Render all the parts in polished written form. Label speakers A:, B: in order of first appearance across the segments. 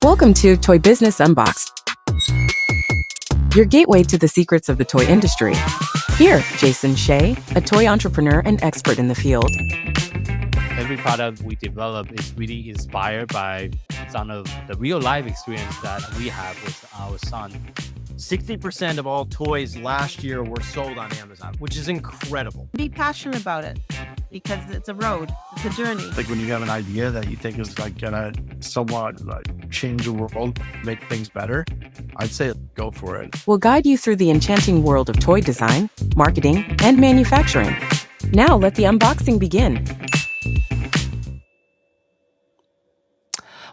A: Welcome to Toy Business Unboxed, your gateway to the secrets of the toy industry. Here, Jason Shea, a toy entrepreneur and expert in the field.
B: Every product we develop is really inspired by some of the real life experience that we have with our son.
C: 60% of all toys last year were sold on Amazon, which is incredible.
D: Be passionate about it because it's a road, it's a journey.
E: Like when you have an idea that you think is like gonna somewhat like change the world, make things better, I'd say go for it.
A: We'll guide you through the enchanting world of toy design, marketing, and manufacturing. Now let the unboxing begin.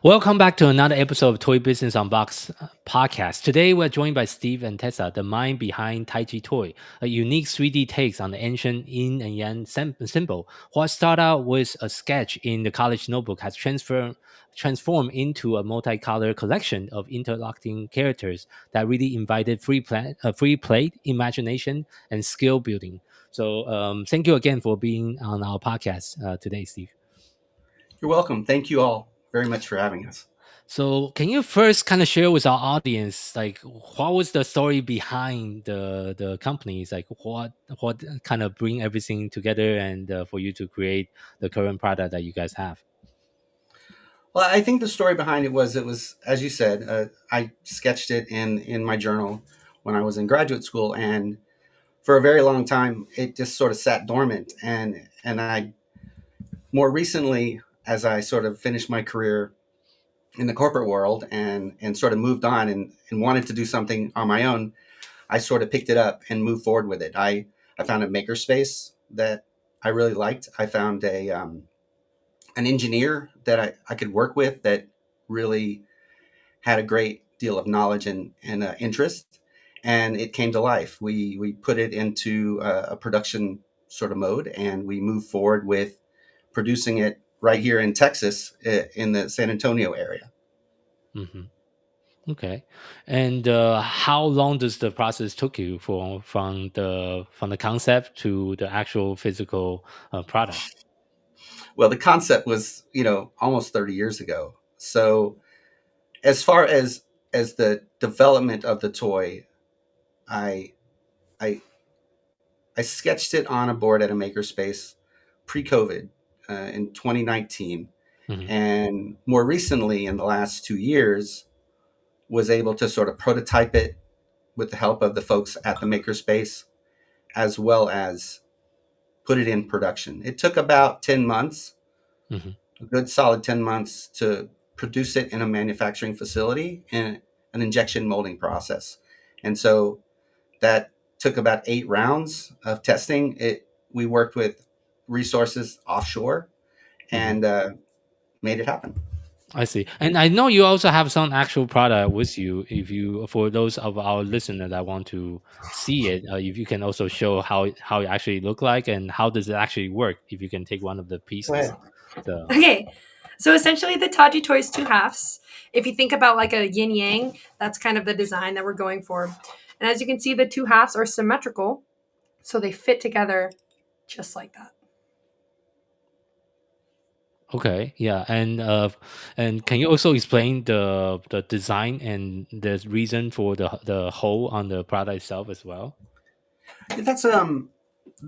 B: Welcome back to another episode of Toy Business Unboxed podcast. Today, we're joined by Steve and Tessa, the mind behind TaijiToy, a unique 3D takes on the ancient Yin and Yang symbol. What started out with a sketch in the college notebook has transformed into a multicolored collection of interlocking characters that really invited free play, imagination, and skill building. So thank you again for being on our podcast today, Steve.
F: You're welcome. Thank you all very much for having us.
B: So can you first kind of share with our audience, like what was the story behind the companies? Like what kind of bring everything together and for you to create the current product that you guys have?
F: Well, I think the story behind it was, as you said, I sketched it in my journal when I was in graduate school. And for a very long time, it just sort of sat dormant. And I more recently, as I sort of finished my career in the corporate world and sort of moved on and wanted to do something on my own, I sort of picked it up and moved forward with it. I found a makerspace that I really liked. I found an engineer that I could work with that really had a great deal of knowledge and interest, and it came to life. We put it into a production sort of mode, and we moved forward with producing it right here in Texas, in the San Antonio area.
B: Mm-hmm. Okay, and how long does the process took you from the concept to the actual physical product?
F: Well, the concept was, almost 30 years ago. So, as far as the development of the toy, I sketched it on a board at a makerspace pre-COVID. In 2019, and more recently in the last 2 years was able to sort of prototype it with the help of the folks at the makerspace, as well as put it in production. It took about 10 months, a good solid 10 months to produce it in a manufacturing facility in an injection molding process. And so that took about 8 rounds of testing. We worked with resources offshore and made it happen.
B: I see. And I know you also have some actual product with you. For those of our listeners that want to see it, if you can also show how it actually look like and how does it actually work, if you can take one of the pieces.
G: Okay. So essentially the TaijiToy is 2 halves. If you think about like a Yin-Yang, that's kind of the design that we're going for. And as you can see, the 2 halves are symmetrical. So they fit together just like that.
B: Okay, yeah, and can you also explain the design and the reason for the hole on the product itself as well?
F: That's the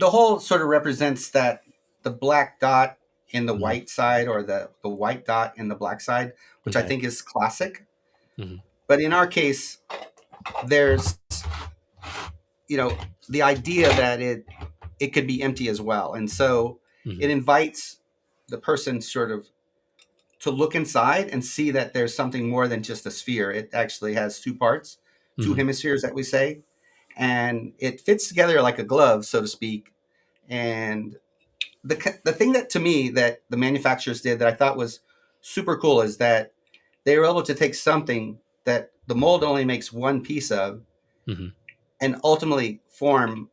F: hole sort of represents that the black dot in the white side, or the white dot in the black side, which I think is classic. But in our case, there's the idea that it could be empty as well, and so it invites the person sort of to look inside and see that there's something more than just a sphere. It actually has 2 parts, 2 hemispheres that we say, and it fits together like a glove, so to speak. And the thing that to me that the manufacturers did that I thought was super cool is that they were able to take something that the mold only makes one piece of and ultimately form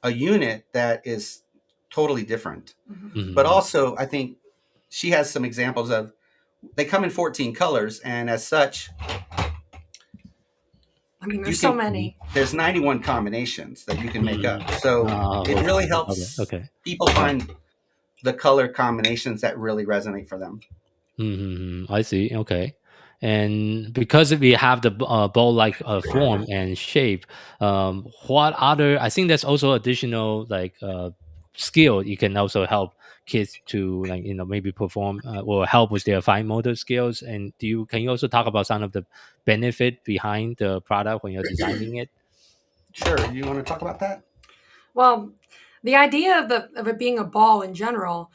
F: a unit that is totally different. But also, I think she has some examples of, they come in 14 colors, and as such,
G: I mean, there's so many.
F: There's 91 combinations that you can make up. So it really helps people find the color combinations that really resonate for them.
B: I see. Okay. And because we have the ball-like form and shape, what other? I think there's also additional like skill you can also help kids to like maybe perform or help with their fine motor skills. And can you also talk about some of the benefit behind the product when you're designing it?
F: Sure. You want to talk about that?
G: Well, the idea of it being a ball in general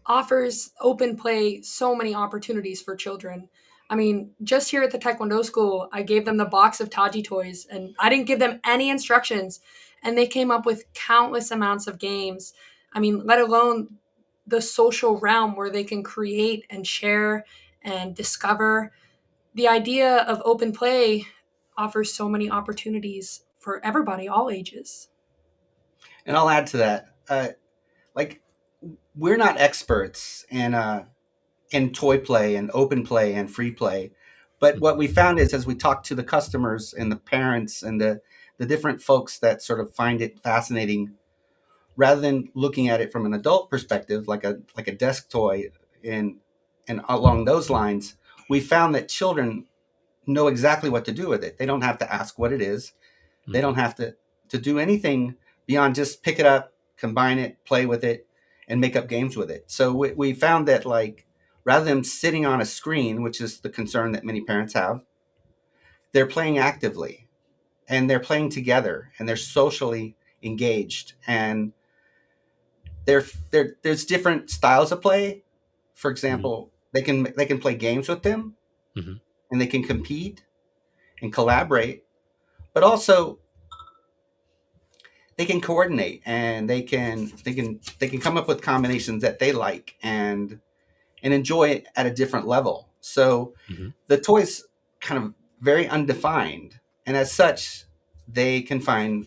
G: offers open play so many opportunities for children. I mean, just here at the Taekwondo school, I gave them the box of TaijiToys and I didn't give them any instructions. And they came up with countless amounts of games. I mean, let alone the social realm where they can create and share and discover. The idea of open play offers so many opportunities for everybody, all ages.
F: And I'll add to that. Like, we're not experts in toy play and open play and free play, but what we found is as we talk to the customers and the parents and the different folks that sort of find it fascinating, rather than looking at it from an adult perspective, like a desk toy, and along those lines, we found that children know exactly what to do with it. They don't have to ask what it is. They don't have to do anything beyond just pick it up, combine it, play with it, and make up games with it. So we found that, like, rather than sitting on a screen, which is the concern that many parents have, they're playing actively and they're playing together and they're socially engaged. And there's different styles of play. For example, they can play games with them,
B: Mhm.
F: and they can compete and collaborate, but also they can coordinate and they can come up with combinations that they like and enjoy it at a different level. So
B: Mhm.
F: the toy's kind of very undefined, and as such, they can find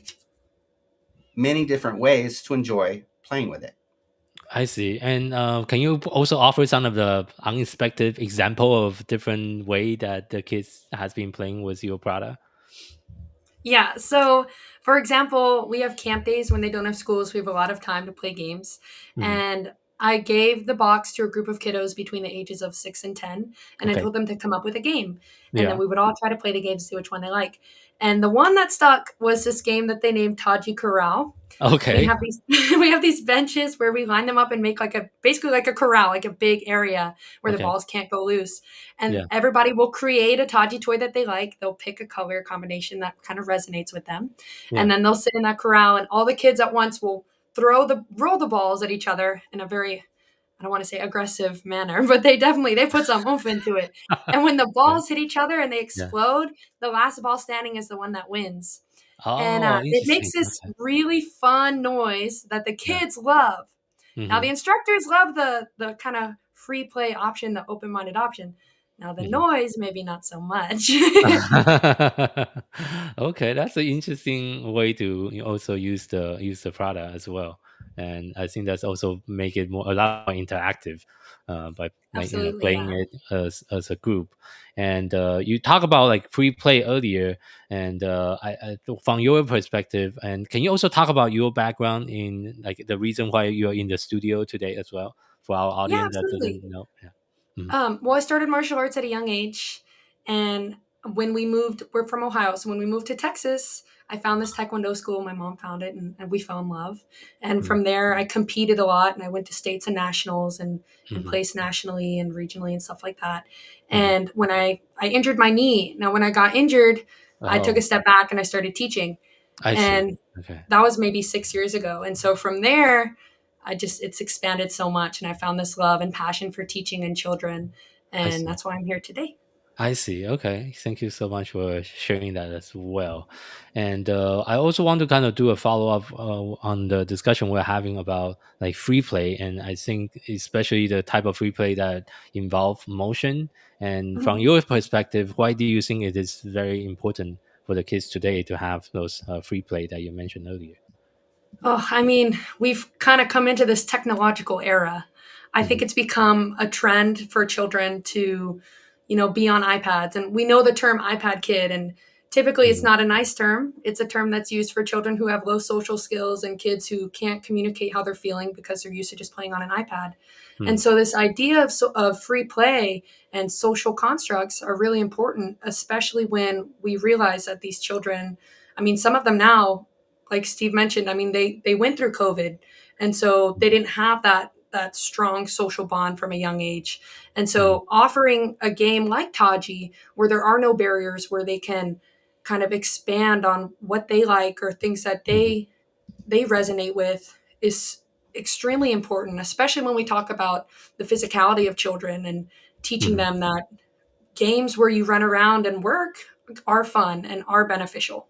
F: many different ways to enjoy playing with it.
B: I see. And can you also offer some of the unexpected example of different way that the kids has been playing with your product?
G: Yeah. So, for example, we have camp days when they don't have schools. We have a lot of time to play games.
B: Mhm.
G: And I gave the box to a group of kiddos between the ages of 6 and 10. And I
B: Okay.
G: told them to come up with a game. And then
B: Yeah.
G: we would all try to play the game to see which one they like. And the one that stuck was this game that they named Taji Corral. We
B: Okay.
G: have these we have these benches where we line them up and make like a basically like a corral, like a big area where the
B: Okay.
G: balls can't go loose. And
B: Yeah.
G: everybody will create a Taji toy that they like. They'll pick a color combination that kind of resonates with them.
B: Yeah.
G: And then they'll sit in that corral and all the kids at once will roll the balls at each other in a very, I don't want to say aggressive manner, but they put some oomph into it. And when the
B: Yeah.
G: balls hit each other and they
B: Yeah.
G: explode, the last ball standing is the one that wins. And
B: Oh,
G: it
B: interesting.
G: makes this
B: Okay.
G: really fun noise that the
B: Yeah.
G: kids love. Now the
B: Hmm.
G: instructors love the kind of free play option, the open-minded option. Now the
B: Hmm.
G: noise, maybe not so much.
B: Okay, that's an interesting way to also use the product as well, and I think that's also make it a lot more interactive by like
G: Absolutely,
B: playing
G: yeah.
B: it as a group. And you talk about like free play earlier, and from your perspective, and can you also talk about your background in like the reason why you're in the studio today as well for our
G: Yeah,
B: audience that
G: absolutely.
B: doesn't know? Yeah. Mhm.
G: Well, I started martial arts at a young age, and when we moved, we're from Ohio, so when we moved to Texas, I found this Taekwondo school. My mom found it, and we fell in love. And
B: Mhm.
G: from there, I competed a lot, and I went to states and nationals, and
B: Mhm.
G: placed nationally and regionally and stuff like that.
B: Mhm.
G: And when I injured my knee, now when I got injured, I took a
B: Oh,
G: step back and I started teaching,
B: I see.
G: and
B: Okay.
G: that was maybe 6 years ago. And so from there, it's expanded so much, and I found this love and passion for teaching and children,
B: I
G: and
B: see.
G: that's why I'm here today.
B: I see. Okay. Thank you so much for sharing that as well. And I also want to kind of do a follow up on the discussion we're having about like free play. And I think especially the type of free play that involve motion. And from
G: Mhm.
B: your perspective, why do you think it is very important for the kids today to have those free play that you mentioned earlier?
G: Oh, I mean, we've kind of come into this technological era. I think
B: Hmm.
G: it's become a trend for children to, be on iPads. And we know the term iPad kid, and Typically, it's
B: Mm,
G: not a nice term. It's a term that's used for children who have low social skills and kids who can't communicate how they're feeling because they're used to just playing on an iPad. And
B: mm,
G: so, this idea of free play and social constructs are really important, especially when we realize that these children, I mean, some of them now, like Steve mentioned, I mean, they went through COVID, and so they didn't have that strong social bond from a young age. And
B: mm,
G: so, offering a game like Taji, where there are no barriers, where they can kind of expand on what they like or things that
B: mm,
G: they resonate with is extremely important, especially when we talk about the physicality of children and teaching
B: mm.
G: them that games where you run around and work are fun and are beneficial.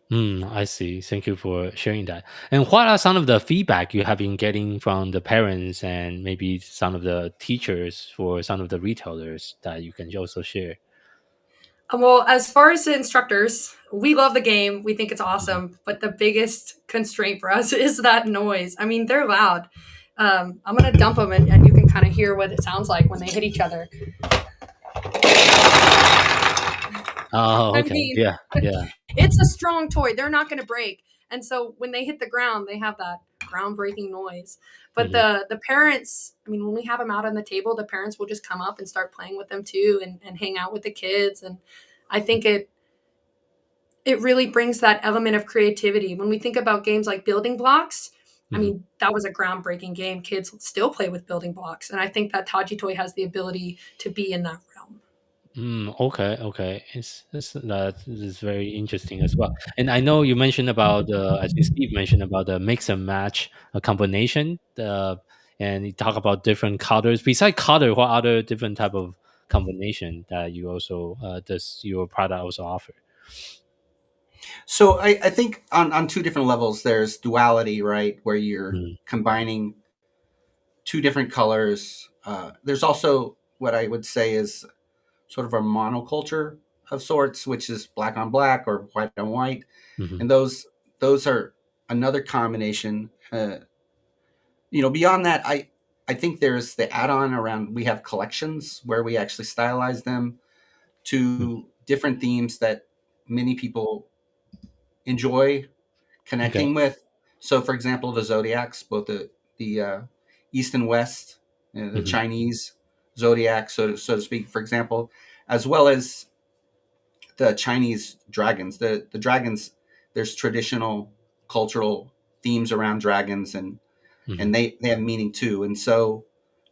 B: I see. Thank you for sharing that. And what are some of the feedback you have been getting from the parents and maybe some of the teachers for some of the retailers that you can also share?
G: Well, as far as the instructors, we love the game. We think it's
B: Mhm.
G: awesome. But the biggest constraint for us is that noise. I mean, they're loud. I'm going to dump them and you can kind of hear what it sounds like when they hit each other.
B: Oh,
G: I
B: okay.
G: mean,
B: Yeah, yeah.
G: it's a strong toy. They're not going to break. And so when they hit the ground, they have that groundbreaking noise. But
B: Mhm.
G: the parents, I mean, when we have them out on the table, the parents will just come up and start playing with them too and hang out with the kids. And I think it really brings that element of creativity. When we think about games like Building Blocks, I
B: Mhm.
G: mean, that was a groundbreaking game. Kids still play with building blocks. And I think that Taji Toy has the ability to be in that realm.
B: Okay, okay. That is very interesting as well. And I know you mentioned about I think Steve mentioned about the mix and match combination. And you talk about different colors. Besides color, what other different type of combination that you also does your product also offer?
F: So I think on two different levels, there's duality, right, where you're
B: Mm,
F: combining two different colors. There's also what I would say is sort of a monoculture of sorts, which is black on black or white on white,
B: mhm,
F: and those are another combination. Beyond that, I think there's the add-on around. We have collections where we actually stylize them
B: mhm.
F: to different themes that many people enjoy
B: Okay.
F: connecting with. So, for example, the zodiacs, both the East and West, the
B: Mhm,
F: Chinese zodiac, so to speak, for example, as well as the Chinese dragons. The dragons, there's traditional cultural themes around dragons, and
B: mhm,
F: they have meaning too. And so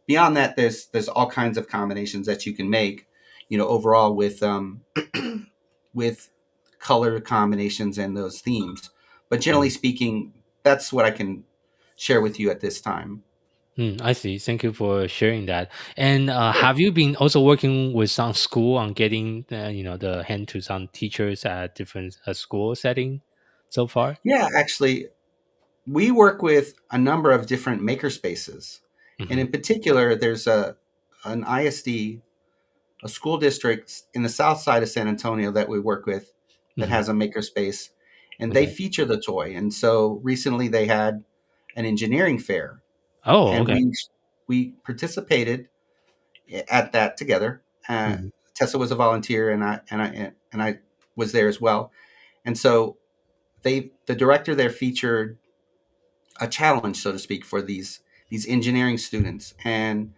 F: beyond that, there's all kinds of combinations that you can make, overall with color combinations and those themes. But generally
B: mhm.
F: speaking, that's what I can share with you at this time.
B: I see. Thank you for sharing that. And
F: Sure.
B: have you been also working with some school on getting the hand to some teachers at different school setting so far?
F: Yeah, actually, we work with a number of different maker spaces. And
B: Hmm.
F: in particular, there's an ISD, a school district in the south side of San Antonio that we work with that
B: Hmm.
F: has a maker space, and they
B: Okay.
F: feature the toy. And so recently they had an engineering fair,
B: Oh,
F: and
B: okay.
F: we participated at that together.
B: Hmm.
F: Tessa was a volunteer, and I was there as well. And so the director there featured a challenge, so to speak, for these engineering students, and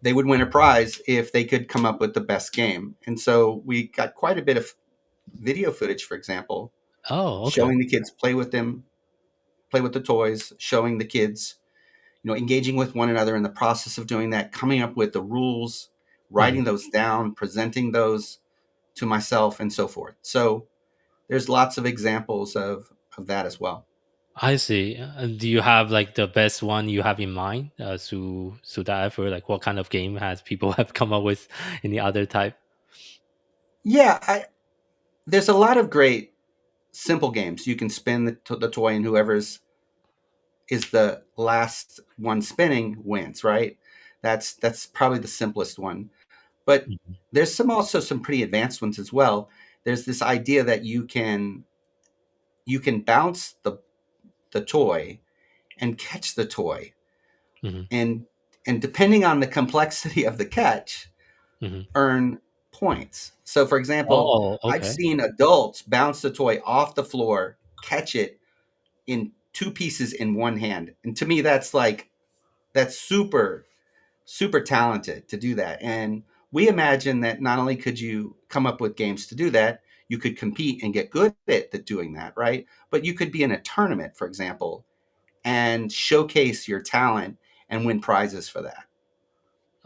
F: they would win a prize if they could come up with the best game. And so we got quite a bit of video footage, for example,
B: Oh, okay.
F: showing the kids play with the toys, showing the kids, engaging with one another in the process of doing that, coming up with the rules,
B: Hmm.
F: writing those down, presenting those to myself, and so forth. So there's lots of examples of that as well.
B: I see. Do you have like the best one you have in mind through that effort? Like what kind of game has people have come up with any other type?
F: Yeah, there's a lot of great simple games. You can spin the toy, and whoever's is the last one spinning wins, right? That's probably the simplest one. But
B: Mhm.
F: there's some pretty advanced ones as well. There's this idea that you can bounce the toy and catch the toy,
B: Mhm.
F: and depending on the complexity of the catch,
B: Mhm.
F: earn points. So, for example,
B: Oh,
F: I've
B: okay.
F: seen adults bounce the toy off the floor, catch it in two pieces in one hand. And to me, that's super, super talented to do that. And we imagine that not only could you come up with games to do that, you could compete and get good at doing that, right? But you could be in a tournament, for example, and showcase your talent and win prizes for that.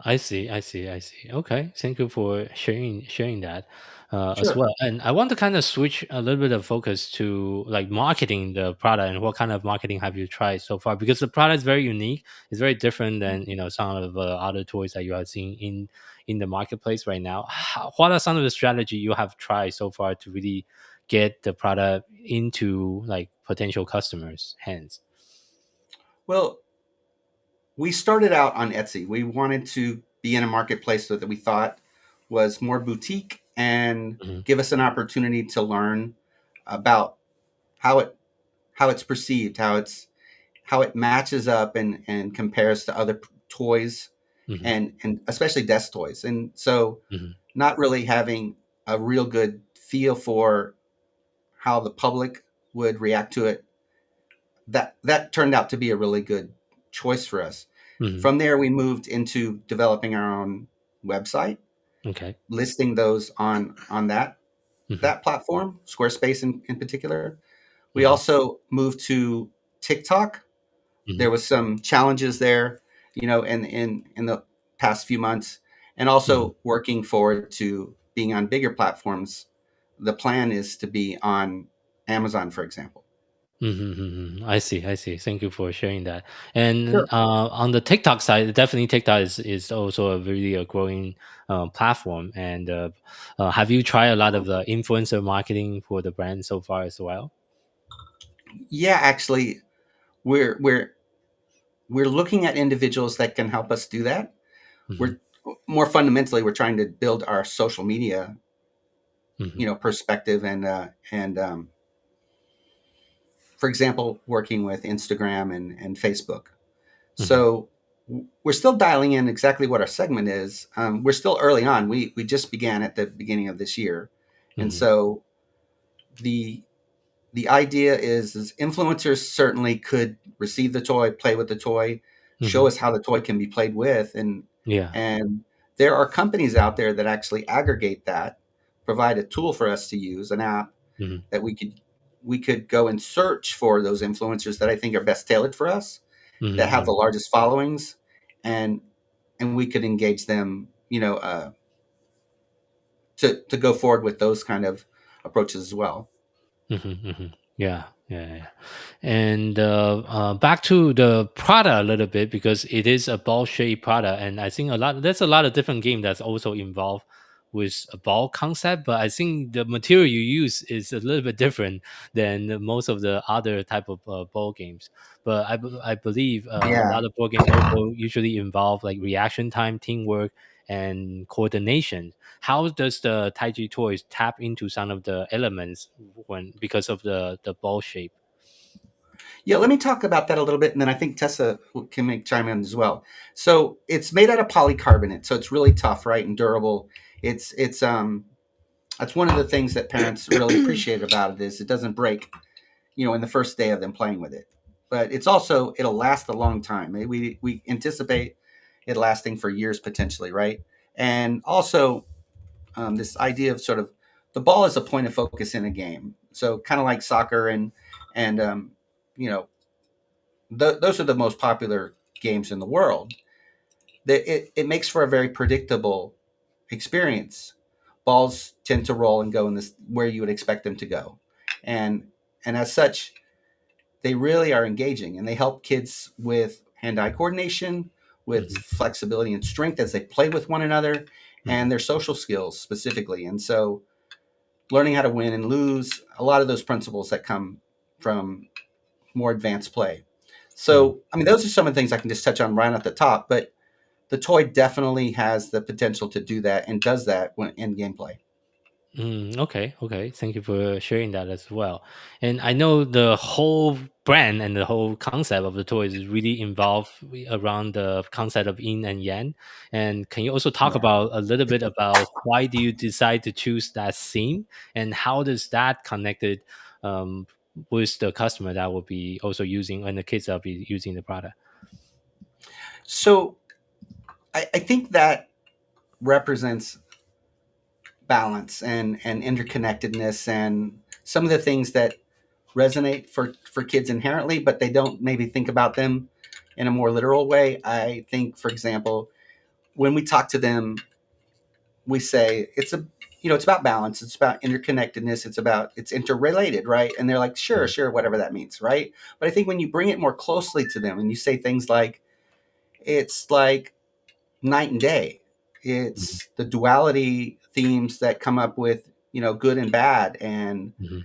B: I see, I see, I see. Okay, thank you for sharing that as
F: Sure.
B: well. And I want to kind of switch a little bit of focus to like marketing the product and what kind of marketing have you tried so far? Because the product is very unique. It's very different than some of the other toys that you are seeing in the marketplace right now. What are some of the strategy you have tried so far to really get the product into like potential customers' hands?
F: Well, we started out on Etsy. We wanted to be in a marketplace that we thought was more boutique and
B: Hmm.
F: give us an opportunity to learn about how it's perceived, how it matches up and compares to other toys
B: Hmm.
F: and especially desk toys. And so
B: Hmm.
F: not really having a real good feel for how the public would react to it, that turned out to be a really good choice for us.
B: Hmm.
F: From there, we moved into developing our own website,
B: Okay.
F: listing those on
B: Hmm.
F: that platform, Squarespace in particular. We
B: Hmm.
F: also moved to TikTok.
B: Hmm.
F: There was some challenges there, in the past few months, and also working forward to being on bigger platforms. The plan is to be on Amazon, for example.
B: I see. I see. Thank you for sharing that. And
F: Sure.
B: on the TikTok side, definitely TikTok is also a really a growing platform. And have you tried a lot of the influencer marketing for the brand so far as well?
F: Yeah, actually, we're we're we're looking at individuals that can help us do that.
B: Hmm.
F: We're more fundamentally, we're trying to build our social media,
B: Hmm.
F: perspective and for example, working with Instagram and Facebook.
B: Hmm.
F: So we're still dialing in exactly what our segment is. We're still early on. We just began at the beginning of this year, and
B: Hmm.
F: so the the idea is influencers certainly could receive the toy, play with the toy, show
B: Hmm.
F: us how the toy can be played with,
B: Yeah.
F: and there are companies out there that actually aggregate that, provide a tool for us to use, an app
B: Hmm.
F: that we could go and search for those influencers that I think are best tailored for us, that have the
B: Hmm.
F: largest followings, and we could engage them, to go forward with those kind of approaches as well.
B: Yeah. Yeah. Yeah. And back to the product a little bit because it is a ball shaped product, and I think there's a lot of different game that's also involved with a ball concept. But I think the material you use is a little bit different than most of the other type of ball games. But I believe a
F: Yeah.
B: lot of ball game also usually involve like reaction time, teamwork, and coordination. How does the Taiji toys tap into some of the elements when because of the ball shape?
F: Yeah, let me talk about that a little bit, and then I think Tessa can make chime in as well. So it's made out of polycarbonate, so it's really tough, right, and durable. It's that's one of the things that parents really appreciate about it is it doesn't break, in the first day of them playing with it. But it's also it'll last a long time. We anticipate it lasting for years potentially, right? And also this idea of sort of the ball is a point of focus in a game, so kind of like soccer and you know those are the most popular games in the world. It makes for a very predictable experience. Balls tend to roll and go in this where you would expect them to go, and as such, they really are engaging and they help kids with hand-eye coordination, with
B: Mhm,
F: flexibility and strength as they play with one another,
B: mhm,
F: and their social skills specifically. And so, learning how to win and lose, a lot of those principles that come from more advanced play.
B: mhm.
F: So, I mean, those are some of the things I can just touch on right at the top, but the toy definitely has the potential to do that and does that when in gameplay.
B: Okay. Thank you for sharing that as well. And I know the whole brand and the whole concept of the toys is really involved around the concept of yin and yang. And can you also talk
F: Yeah.
B: about a little bit about why do you decide to choose that theme, and how does that connected um, with the customer that will be also using, and the kids that will be using the product?
F: So I think that represents balance and interconnectedness and some of the things that resonate for kids inherently, but they don't maybe think about them in a more literal way. I think, for example, when we talk to them, we say it's about balance, it's about interconnectedness, it's interrelated, right? And they're like, sure,
B: Mhm.
F: sure, whatever that means, right? But I think when you bring it more closely to them and you say things like, it's like night and day.
B: Mhm.
F: It's the duality themes that come up with, good and bad. And
B: Mhm.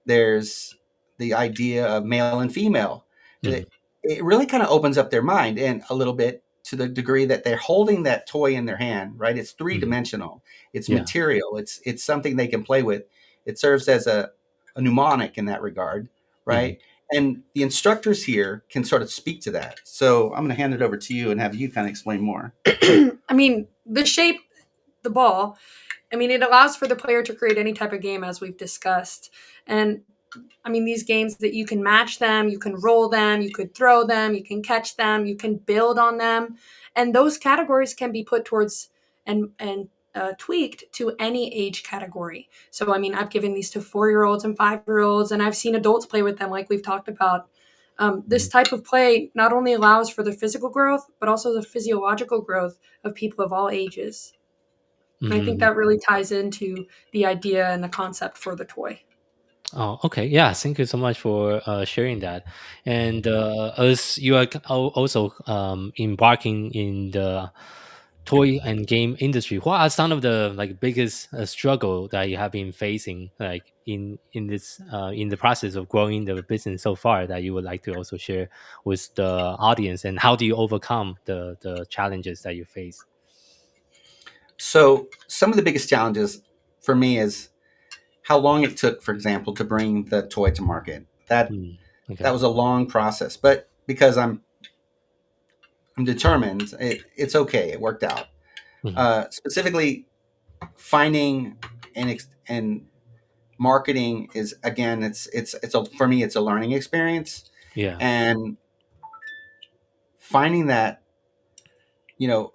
F: there's the idea of male and female.
B: Mhm.
F: It really kind of opens up their mind and a little bit to the degree that they're holding that toy in their hand, right? It's three
B: Mhm.
F: dimensional. It's
B: Yeah.
F: material. It's something they can play with. It serves as a mnemonic in that regard,
B: Mhm.
F: right? And the instructors here can sort of speak to that. So I'm going to hand it over to you and have you kind of explain more.
G: I mean, the shape, the ball, I mean, it allows for the player to create any type of game, as we've discussed. And I mean, these games that you can match them, you can roll them, you could throw them, you can catch them, you can build on them. And those categories can be put towards and tweaked to any age category. So, I mean, I've given these to 4-year-olds and 5-year-olds, and I've seen adults play with them, like we've talked about. This
B: Mhm.
G: type of play not only allows for the physical growth, but also the physiological growth of people of all ages. And I think
B: Mhm.
G: that really ties into the idea and the concept for the toy.
B: Oh, okay. Yeah, thank you so much for sharing that. And as you are also embarking in the toy and game industry, what are some of the like biggest struggle that you have been facing, like in this in the process of growing the business so far, that you would like to also share with the audience, and how do you overcome the challenges that you face?
F: So some of the biggest challenges for me is how long it took, for example, to bring the toy to market.
B: Hmm.
F: That
B: Okay.
F: was a long process, but because I'm determined, it's okay. It worked out.
B: Hmm.
F: Specifically, finding and marketing is, again, for me, it's a learning experience,
B: Yeah.
F: and finding that you know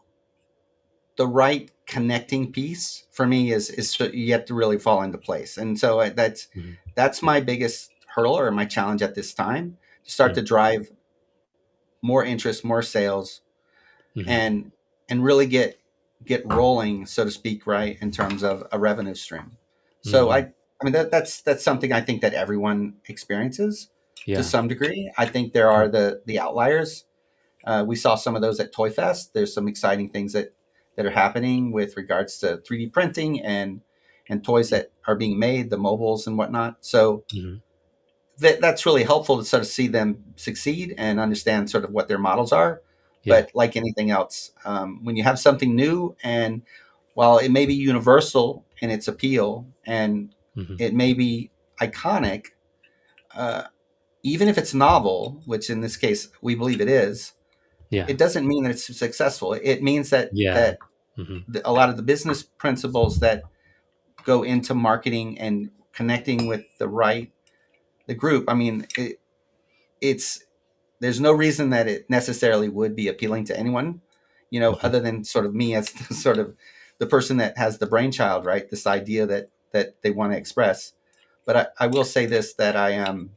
F: the right connecting piece for me is yet to really fall into place. And so
B: Hmm.
F: that's my biggest hurdle or my challenge at this time, to start to
B: Hmm.
F: drive more interest, more sales,
B: Hmm.
F: and really get rolling, so to speak, right, in terms of a revenue stream. So
B: Hmm.
F: I mean that's something I think that everyone experiences to
B: Yeah.
F: some degree. I think there are the outliers. We saw some of those at Toy Fest. There's some exciting things that are happening with regards to 3D printing and toys that are being made, the mobiles and whatnot. So
B: Hmm.
F: that's really helpful to sort of see them succeed and understand sort of what their models are.
B: Yeah.
F: But like anything else, when you have something new, and while it may be universal in its appeal and
B: Hmm.
F: it may be iconic, uh, even if it's novel, which in this case we believe it is,
B: Yeah.
F: it doesn't mean that it's successful. It means that
B: Yeah. Hmm.
F: a lot of the business principles that go into marketing and connecting with the group. I mean, it's there's no reason that it necessarily would be appealing to anyone,
B: Hmm.
F: other than sort of me as the, sort of the person that has the brainchild, right? This idea that they want to express. But I will say this, that I am.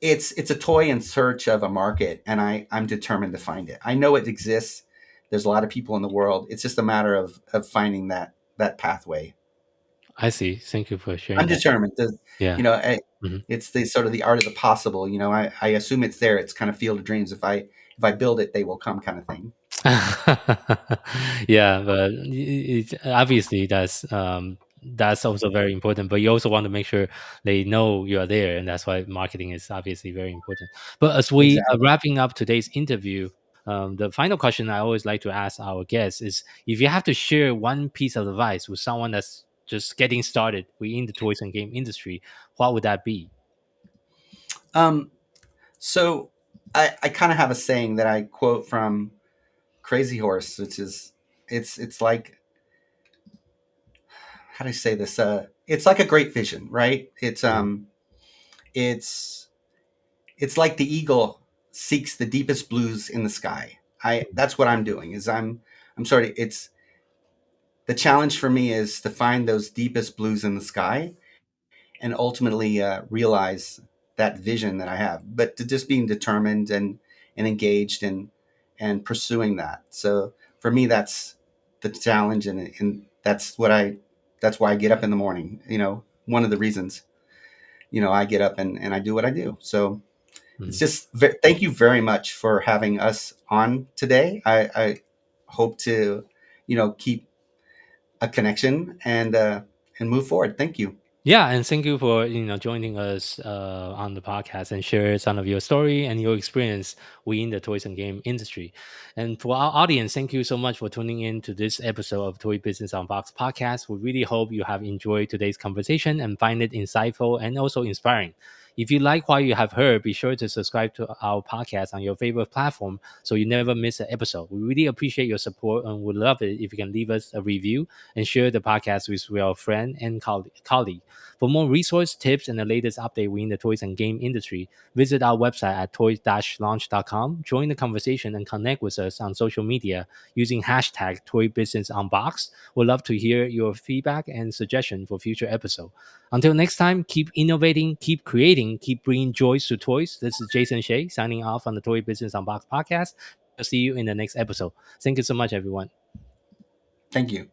F: It's a toy in search of a market, and I'm determined to find it. I know it exists. There's a lot of people in the world. It's just a matter of finding that pathway.
B: I see. Thank you for
F: I'm
B: sharing that.
F: determined to,
B: Yeah.
F: you know, I,
B: Hmm.
F: it's the sort of the art of the possible. I assume it's there. It's kind of field of dreams. If I build it, they will come, kind of thing.
B: Yeah, but obviously that's also very important. But you also want to make sure they know you are there, and that's why marketing is obviously very important. But as we are
F: Exactly.
B: wrapping up today's interview, The final question I always like to ask our guests is, if you have to share one piece of advice with someone that's just getting started within the toys and game industry, what would that be?
F: So I kind of have a saying that I quote from Crazy Horse, which is it's like, how do I say this? It's like a great vision, right? It's it's like the eagle seeks the deepest blues in the sky. That's what I'm doing. I'm sorry. It's the challenge for me is to find those deepest blues in the sky and ultimately realize that vision that I have. But to just being determined and engaged and pursuing that. So for me, that's the challenge, and that's why I get up in the morning. One of the reasons I get up and I do what I do. So it's just thank you very much for having us on today. I hope to keep a connection and move forward. Thank you.
B: Yeah, and thank you for joining us on the podcast and share some of your story and your experience within the toys and game industry. And for our audience, thank you so much for tuning in to this episode of Toy Business Unboxed podcast. We really hope you have enjoyed today's conversation and find it insightful and also inspiring. If you like what you have heard, be sure to subscribe to our podcast on your favorite platform so you never miss an episode. We really appreciate your support and would love it if you can leave us a review and share the podcast with your friend and colleague. For more resource tips and the latest update within the toys and game industry, visit our website at toy-launch.com, join the conversation and connect with us on social media using hashtag ToyBusinessUnbox. We'd love to hear your feedback and suggestion for future episodes. Until next time, keep innovating, keep creating, keep bringing joy to toys. This is Jason Shea signing off on the Toy Business Unboxed podcast. I'll see you in the next episode. Thank you so much, everyone.
F: Thank you.